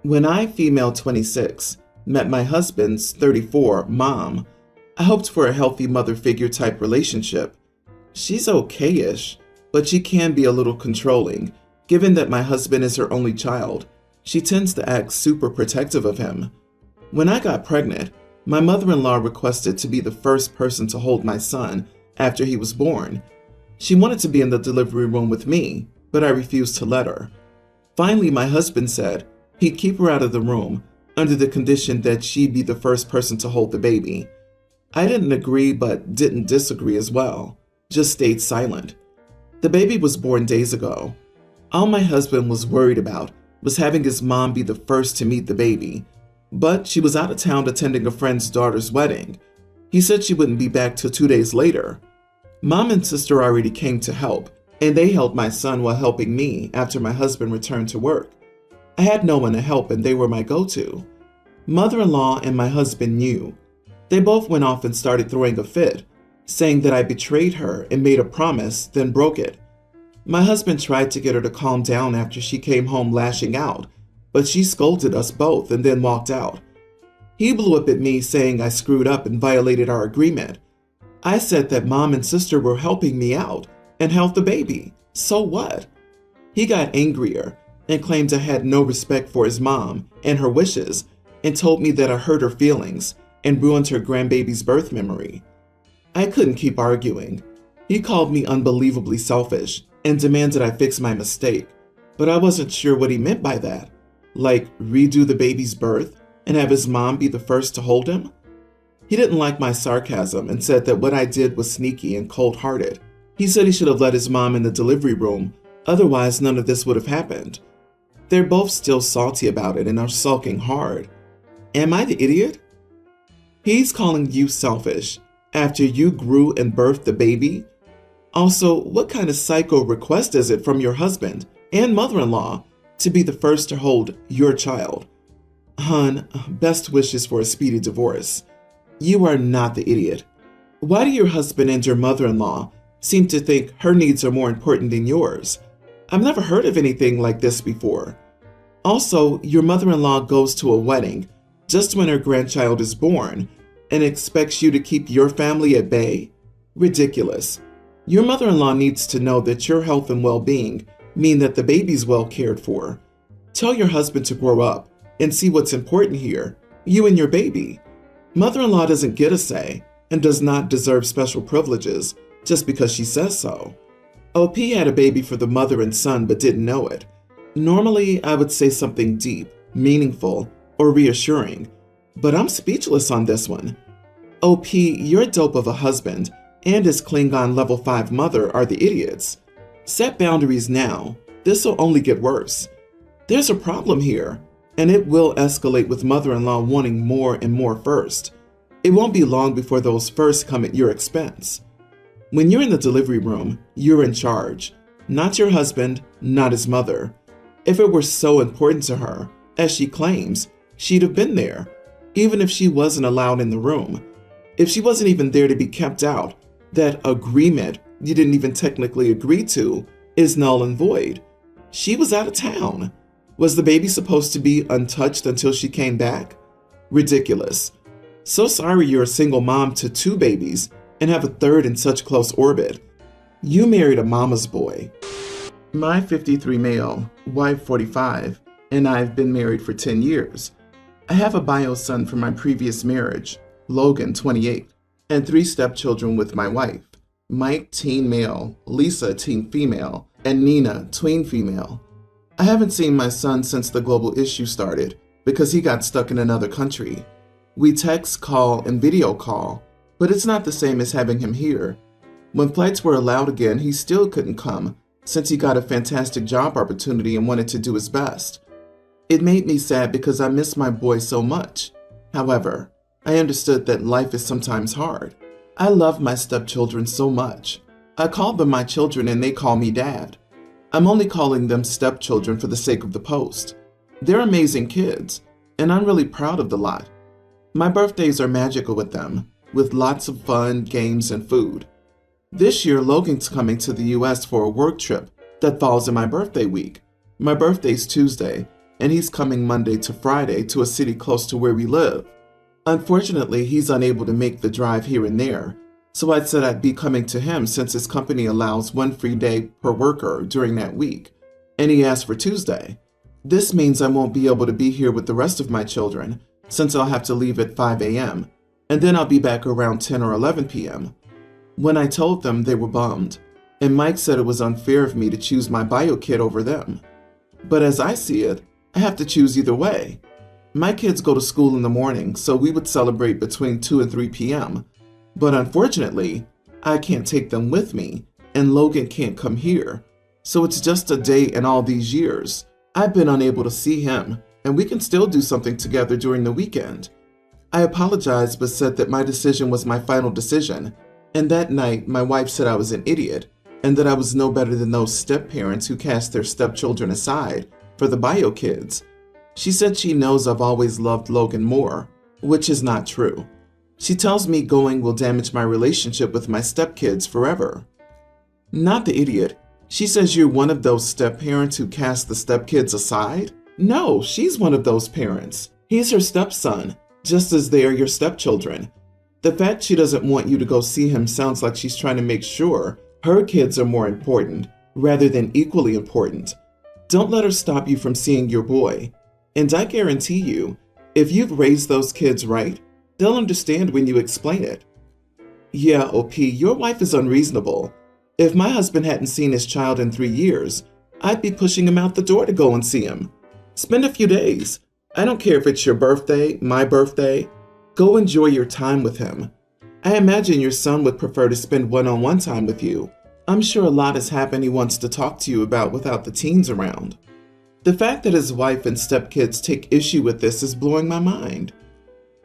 When I, female 26, met my husband's 34 mom, I hoped for a healthy mother figure type relationship. She's okay-ish, but she can be a little controlling. Given that my husband is her only child, she tends to act super protective of him. When I got pregnant, my mother-in-law requested to be the first person to hold my son after he was born. She wanted to be in the delivery room with me, but I refused to let her. Finally, my husband said he'd keep her out of the room under the condition that she be the first person to hold the baby. I didn't agree but didn't disagree as well, just stayed silent. The baby was born days ago. All my husband was worried about was having his mom be the first to meet the baby, but she was out of town attending a friend's daughter's wedding. He said she wouldn't be back till 2 days later. Mom and sister already came to help, and they held my son while helping me after my husband returned to work. I had no one to help and they were my go-to. Mother-in-law and my husband knew. They both went off and started throwing a fit, saying that I betrayed her and made a promise, then broke it. My husband tried to get her to calm down after she came home lashing out, but she scolded us both and then walked out. He blew up at me saying I screwed up and violated our agreement. I said that mom and sister were helping me out and held the baby. So what? He got angrier and claimed I had no respect for his mom and her wishes and told me that I hurt her feelings and ruined her grandbaby's birth memory. I couldn't keep arguing. He called me unbelievably selfish and demanded I fix my mistake, but I wasn't sure what he meant by that. Like redo the baby's birth and have his mom be the first to hold him? He didn't like my sarcasm and said that what I did was sneaky and cold-hearted. He said he should have let his mom in the delivery room, otherwise none of this would have happened. They're both still salty about it and are sulking hard. Am I the idiot? He's calling you selfish after you grew and birthed the baby? Also, what kind of psycho request is it from your husband and mother-in-law to be the first to hold your child? Hun, best wishes for a speedy divorce. You are not the idiot. Why do your husband and your mother-in-law seem to think her needs are more important than yours? I've never heard of anything like this before. Also, your mother-in-law goes to a wedding just when her grandchild is born and expects you to keep your family at bay? Ridiculous. Your mother-in-law needs to know that your health and well-being mean that the baby's well cared for. Tell your husband to grow up and see what's important here, you and your baby. Mother-in-law doesn't get a say and does not deserve special privileges just because she says so. OP had a baby for the mother and son but didn't know it. Normally, I would say something deep, meaningful, or reassuring, but I'm speechless on this one. OP, your dope of a husband and his Klingon level 5 mother are the idiots. Set boundaries now. This'll only get worse. There's a problem here, and it will escalate with mother-in-law wanting more and more first. It won't be long before those first come at your expense. When you're in the delivery room, you're in charge. Not your husband, not his mother. If it were so important to her, as she claims, she'd have been there, even if she wasn't allowed in the room. If she wasn't even there to be kept out, that agreement you didn't even technically agree to is null and void. She was out of town. Was the baby supposed to be untouched until she came back? Ridiculous. So sorry you're a single mom to 2 babies and have a third in such close orbit. You married a mama's boy. My 53 male, wife 45, and I've been married for 10 years. I have a bio son from my previous marriage, Logan 28, and 3 stepchildren with my wife, Mike teen male, Lisa teen female, and Nina tween female. I haven't seen my son since the global issue started because he got stuck in another country. We text, call, and video call, but it's not the same as having him here. When flights were allowed again, he still couldn't come since he got a fantastic job opportunity and wanted to do his best. It made me sad because I miss my boy so much. However, I understood that life is sometimes hard. I love my stepchildren so much. I call them my children and they call me dad. I'm only calling them stepchildren for the sake of the post. They're amazing kids, and I'm really proud of the lot. My birthdays are magical with them, with lots of fun, games, and food. This year, Logan's coming to the US for a work trip that falls in my birthday week. My birthday's Tuesday, and he's coming Monday to Friday to a city close to where we live. Unfortunately, he's unable to make the drive here and there, so I said I'd be coming to him since his company allows 1 free day per worker during that week, and he asked for Tuesday. This means I won't be able to be here with the rest of my children since I'll have to leave at 5 a.m., and then I'll be back around 10 or 11 p.m. When I told them, they were bummed, and Mike said it was unfair of me to choose my bio kid over them. But as I see it, I have to choose either way. My kids go to school in the morning, so we would celebrate between 2 and 3 p.m., but unfortunately, I can't take them with me, and Logan can't come here, so it's just a day in all these years. I've been unable to see him, and we can still do something together during the weekend. I apologized but said that my decision was my final decision, and that night my wife said I was an idiot, and that I was no better than those step-parents who cast their stepchildren aside for the bio kids. She said she knows I've always loved Logan more, which is not true. She tells me going will damage my relationship with my stepkids forever. Not the idiot. She says you're one of those step-parents who cast the stepkids aside? No, she's one of those parents. He's her stepson, just as they are your stepchildren. The fact she doesn't want you to go see him sounds like she's trying to make sure her kids are more important, rather than equally important. Don't let her stop you from seeing your boy. And I guarantee you, if you've raised those kids right, they'll understand when you explain it. Yeah, OP, your wife is unreasonable. If my husband hadn't seen his child in 3 years, I'd be pushing him out the door to go and see him. Spend a few days. I don't care if it's your birthday, my birthday. Go enjoy your time with him. I imagine your son would prefer to spend one-on-one time with you. I'm sure a lot has happened he wants to talk to you about without the teens around. The fact that his wife and stepkids take issue with this is blowing my mind.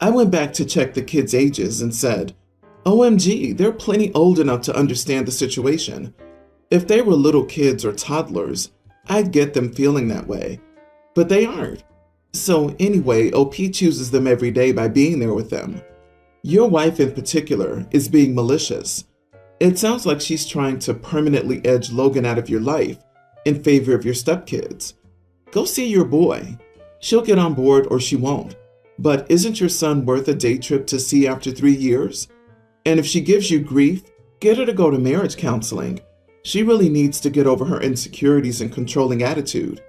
I went back to check the kids' ages and said, OMG, they're plenty old enough to understand the situation. If they were little kids or toddlers, I'd get them feeling that way. But they aren't. So anyway, OP chooses them every day by being there with them. Your wife in particular is being malicious. It sounds like she's trying to permanently edge Logan out of your life in favor of your stepkids. Go see your boy. She'll get on board or she won't. But isn't your son worth a day trip to see after 3 years? And if she gives you grief, get her to go to marriage counseling. She really needs to get over her insecurities and controlling attitude.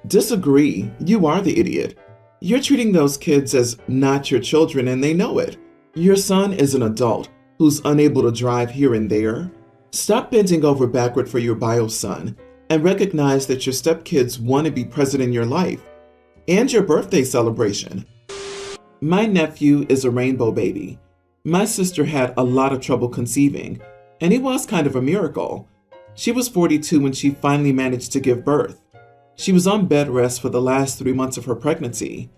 Disagree. You are the idiot. You're treating those kids as not your children and they know it. Your son is an adult who's unable to drive here and there. Stop bending over backward for your bio son and recognize that your stepkids want to be present in your life and your birthday celebration. My nephew is a rainbow baby. My sister had a lot of trouble conceiving, and it was kind of a miracle. She was 42 when she finally managed to give birth. She was on bed rest for the last 3 months of her pregnancy.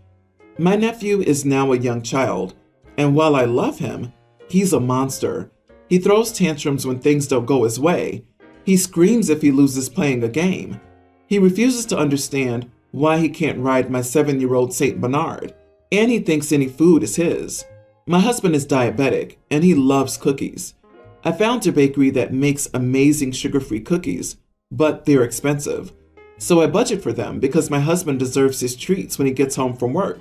My nephew is now a young child, and while I love him, he's a monster. He throws tantrums when things don't go his way. He screams if he loses playing a game. He refuses to understand why he can't ride my 7-year-old Saint Bernard, and he thinks any food is his. My husband is diabetic, and he loves cookies. I found a bakery that makes amazing sugar-free cookies, but they're expensive. So I budget for them because my husband deserves his treats when he gets home from work.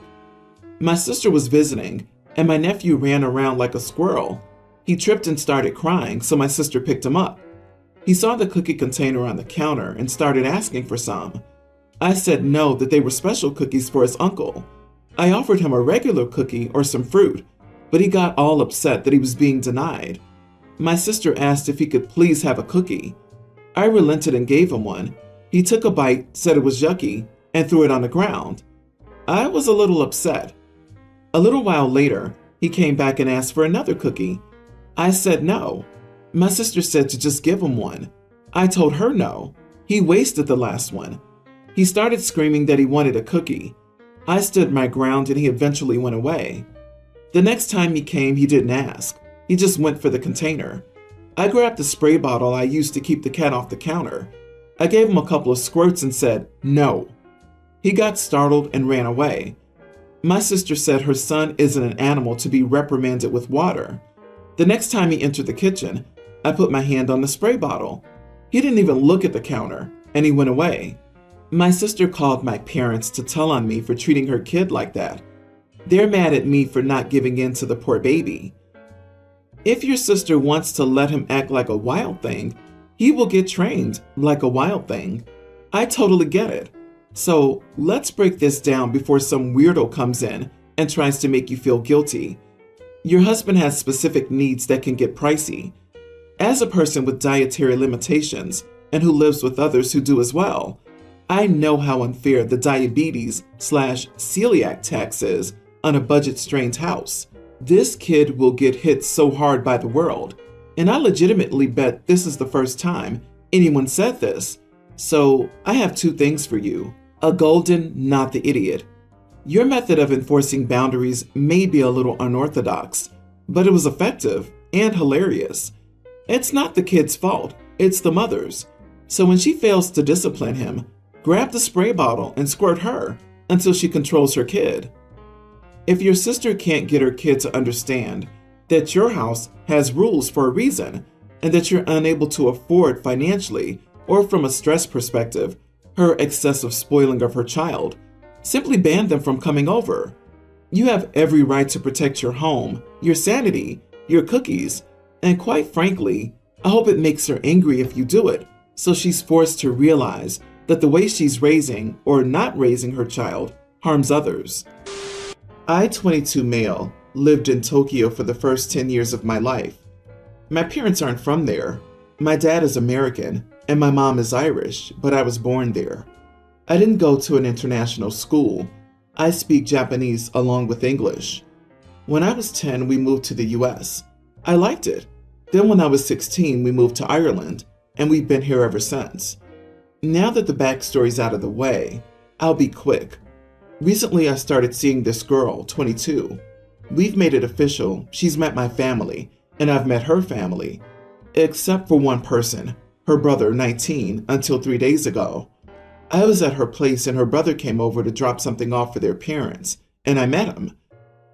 My sister was visiting, and my nephew ran around like a squirrel. He tripped and started crying, so my sister picked him up. He saw the cookie container on the counter and started asking for some. I said no, that they were special cookies for his uncle. I offered him a regular cookie or some fruit, but he got all upset that he was being denied. My sister asked if he could please have a cookie. I relented and gave him one. He took a bite, said it was yucky, and threw it on the ground. I was a little upset. A little while later, he came back and asked for another cookie. I said no. My sister said to just give him one. I told her no. He wasted the last one. He started screaming that he wanted a cookie. I stood my ground and he eventually went away. The next time he came, he didn't ask. He just went for the container. I grabbed the spray bottle I used to keep the cat off the counter. I gave him a couple of squirts and said, no. He got startled and ran away. My sister said her son isn't an animal to be reprimanded with water. The next time he entered the kitchen, I put my hand on the spray bottle. He didn't even look at the counter, and he went away. My sister called my parents to tell on me for treating her kid like that. They're mad at me for not giving in to the poor baby. If your sister wants to let him act like a wild thing, he will get trained like a wild thing. I totally get it. So let's break this down before some weirdo comes in and tries to make you feel guilty. Your husband has specific needs that can get pricey. As a person with dietary limitations and who lives with others who do as well, I know how unfair the diabetes/celiac tax is on a budget-strained house. This kid will get hit so hard by the world, and I legitimately bet this is the first time anyone said this. So I have two things for you. A golden, not the idiot. Your method of enforcing boundaries may be a little unorthodox, but it was effective and hilarious. It's not the kid's fault, it's the mother's. So when she fails to discipline him, grab the spray bottle and squirt her until she controls her kid. If your sister can't get her kid to understand that your house has rules for a reason and that you're unable to afford financially or from a stress perspective her excessive spoiling of her child, simply ban them from coming over. You have every right to protect your home, your sanity, your cookies, and quite frankly, I hope it makes her angry if you do it, so she's forced to realize that the way she's raising or not raising her child harms others. I, 22 male, lived in Tokyo for the first 10 years of my life. My parents aren't from there. My dad is American and my mom is Irish, but I was born there. I didn't go to an international school. I speak Japanese along with English. When I was 10, we moved to the US. I liked it. Then when I was 16, we moved to Ireland, and we've been here ever since. Now that the backstory's out of the way, I'll be quick. Recently, I started seeing this girl, 22. We've made it official. She's met my family, and I've met her family. Except for one person, her brother, 19, until 3 days ago. I was at her place and her brother came over to drop something off for their parents, and I met him.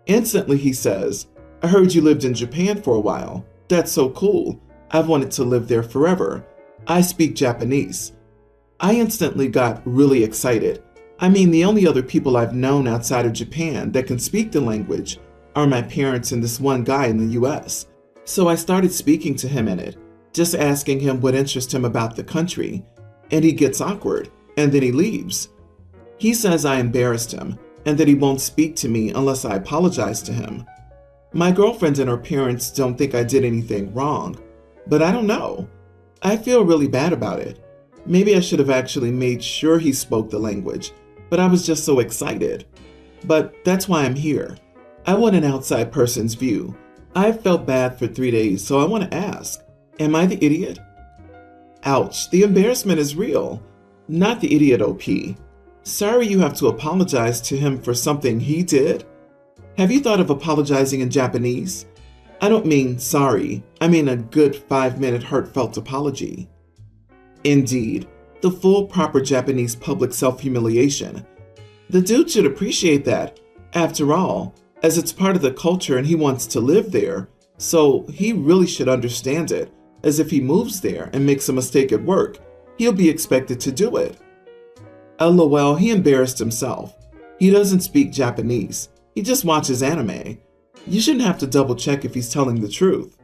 Instantly, he says, "I heard you lived in Japan for a while. That's so cool. I've wanted to live there forever. I speak Japanese." I instantly got really excited. I mean, the only other people I've known outside of Japan that can speak the language are my parents and this one guy in the US. So I started speaking to him in it, just asking him what interests him about the country, and he gets awkward, and then he leaves. He says I embarrassed him, and that he won't speak to me unless I apologize to him. My girlfriend and her parents don't think I did anything wrong, but I don't know. I feel really bad about it. Maybe I should have actually made sure he spoke the language, but I was just so excited. But that's why I'm here. I want an outside person's view. I've felt bad for 3 days, so I want to ask, am I the idiot? Ouch, the embarrassment is real. Not the idiot, OP. Sorry you have to apologize to him for something he did? Have you thought of apologizing in Japanese? I don't mean sorry, I mean a good 5-minute heartfelt apology. Indeed, the full proper Japanese public self-humiliation. The dude should appreciate that. After all, as it's part of the culture and he wants to live there, so he really should understand it, as if he moves there and makes a mistake at work, he'll be expected to do it. LOL, he embarrassed himself. He doesn't speak Japanese. He just watches anime. You shouldn't have to double check if he's telling the truth.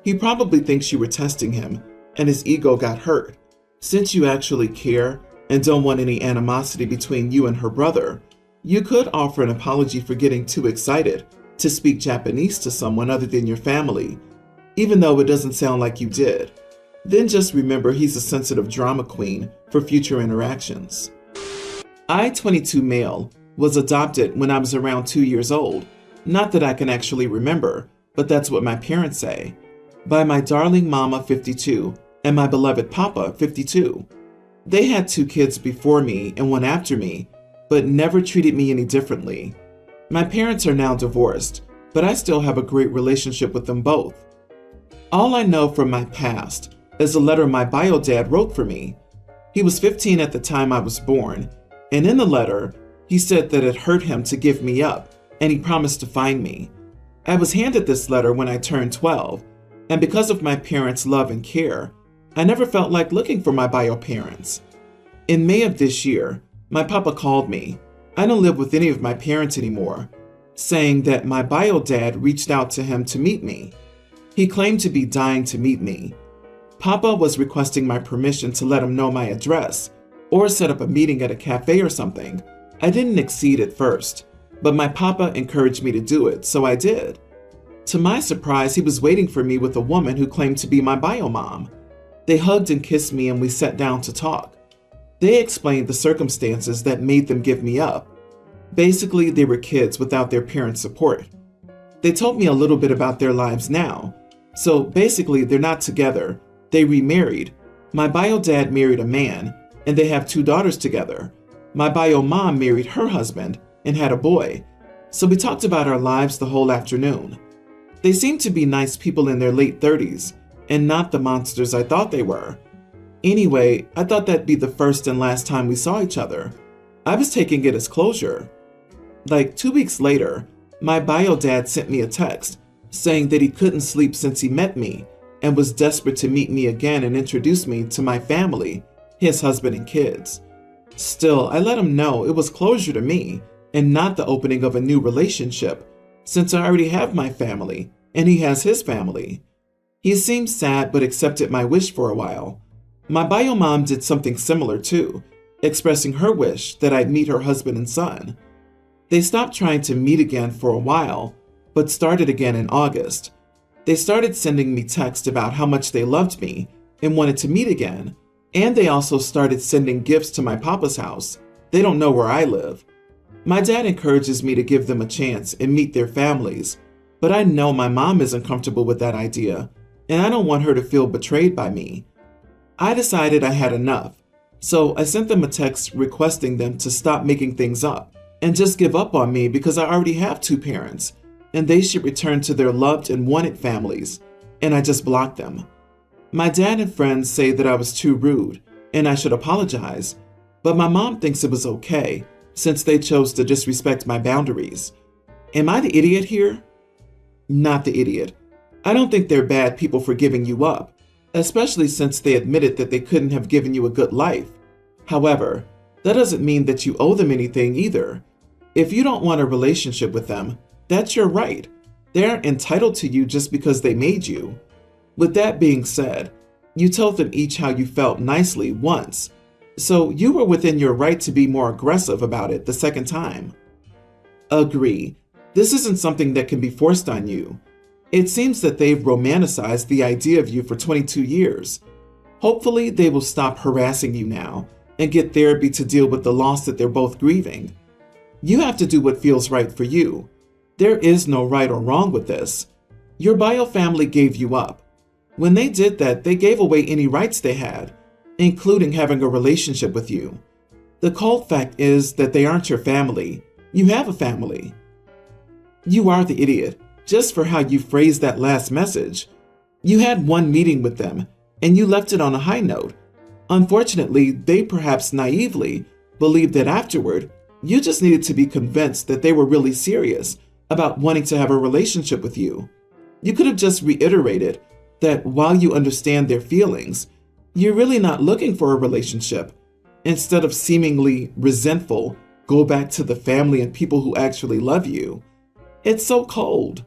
He probably thinks you were testing him, and his ego got hurt. Since you actually care and don't want any animosity between you and her brother, you could offer an apology for getting too excited to speak Japanese to someone other than your family, even though it doesn't sound like you did. Then just remember he's a sensitive drama queen for future interactions. I, 22 male, was adopted when I was around 2 years old. Not that I can actually remember, but that's what my parents say. By my darling mama, 52, and my beloved papa, 52. They had 2 kids before me and one after me, but never treated me any differently. My parents are now divorced, but I still have a great relationship with them both. All I know from my past is a letter my bio dad wrote for me. He was 15 at the time I was born, and in the letter, he said that it hurt him to give me up, and he promised to find me. I was handed this letter when I turned 12, and because of my parents' love and care, I never felt like looking for my bio parents. In May of this year, my papa called me. I don't live with any of my parents anymore, saying that my bio dad reached out to him to meet me. He claimed to be dying to meet me. Papa was requesting my permission to let him know my address or set up a meeting at a cafe or something. I didn't accede at first, but my papa encouraged me to do it, so I did. To my surprise, he was waiting for me with a woman who claimed to be my bio mom. They hugged and kissed me and we sat down to talk. They explained the circumstances that made them give me up. Basically, they were kids without their parents' support. They told me a little bit about their lives now. So basically, they're not together. They remarried. My bio dad married a man, and they have 2 daughters together. My bio mom married her husband and had a boy. So we talked about our lives the whole afternoon. They seemed to be nice people in their late 30s, and not the monsters I thought they were. Anyway, I thought that'd be the first and last time we saw each other. I was taking it as closure. Like 2 weeks later, my bio dad sent me a text saying that he couldn't sleep since he met me and was desperate to meet me again and introduce me to my family, his husband and kids. Still, I let him know it was closure to me and not the opening of a new relationship, since I already have my family and he has his family. He seemed sad but accepted my wish for a while. My bio mom did something similar too, expressing her wish that I'd meet her husband and son. They stopped trying to meet again for a while, but started again in August. They started sending me texts about how much they loved me and wanted to meet again, and they also started sending gifts to my papa's house. They don't know where I live. My dad encourages me to give them a chance and meet their families, but I know my mom isn't comfortable with that idea, and I don't want her to feel betrayed by me. I decided I had enough, so I sent them a text requesting them to stop making things up and just give up on me because I already have 2 parents, and they should return to their loved and wanted families, and I just blocked them. My dad and friends say that I was too rude and I should apologize, but my mom thinks it was okay since they chose to disrespect my boundaries. Am I the idiot here? Not the idiot. I don't think they're bad people for giving you up, especially since they admitted that they couldn't have given you a good life. However, that doesn't mean that you owe them anything either. If you don't want a relationship with them, that's your right. They aren't entitled to you just because they made you. With that being said, you told them each how you felt nicely once, so you were within your right to be more aggressive about it the second time. Agree. This isn't something that can be forced on you. It seems that they've romanticized the idea of you for 22 years. Hopefully, they will stop harassing you now and get therapy to deal with the loss that they're both grieving. You have to do what feels right for you. There is no right or wrong with this. Your bio family gave you up. When they did that, they gave away any rights they had, including having a relationship with you. The cold fact is that they aren't your family. You have a family. You are the idiot, just for how you phrased that last message. You had one meeting with them, and you left it on a high note. Unfortunately, they perhaps naively believed that afterward, you just needed to be convinced that they were really serious about wanting to have a relationship with you. You could have just reiterated that while you understand their feelings, you're really not looking for a relationship. Instead of seemingly resentful, go back to the family and people who actually love you. It's so cold.